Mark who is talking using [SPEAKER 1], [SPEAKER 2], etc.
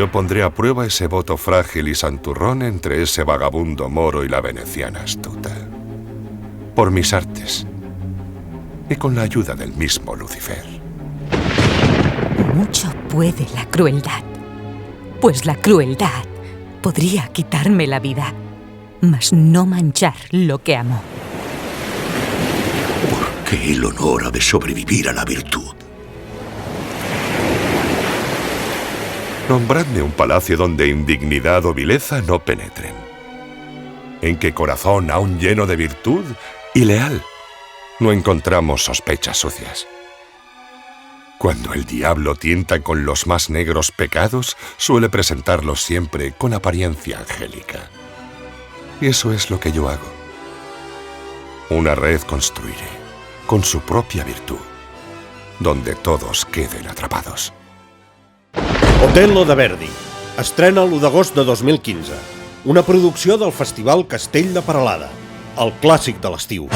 [SPEAKER 1] Yo pondré a prueba ese voto frágil y santurrón entre ese vagabundo moro y la veneciana astuta. Por mis artes. Y con la ayuda del mismo Lucifer.
[SPEAKER 2] Mucho puede la crueldad, pues la crueldad podría quitarme la vida, mas no manchar lo que amo.
[SPEAKER 3] ¿Por qué el honor ha de sobrevivir a la virtud?
[SPEAKER 1] Nombradme un palacio donde indignidad o vileza no penetren. En que corazón aún lleno de virtud y leal no encontramos sospechas sucias. Cuando el diablo tienta con los más negros pecados, suele presentarlos siempre con apariencia angélica. Y eso es lo que yo hago. Una red construiré, con su propia virtud, donde todos queden atrapados.
[SPEAKER 4] Otello de Verdi. Estrena l'1 d'agost de 2015. Una producció del Festival Castell de Peralada, el clàssic de l'estiu.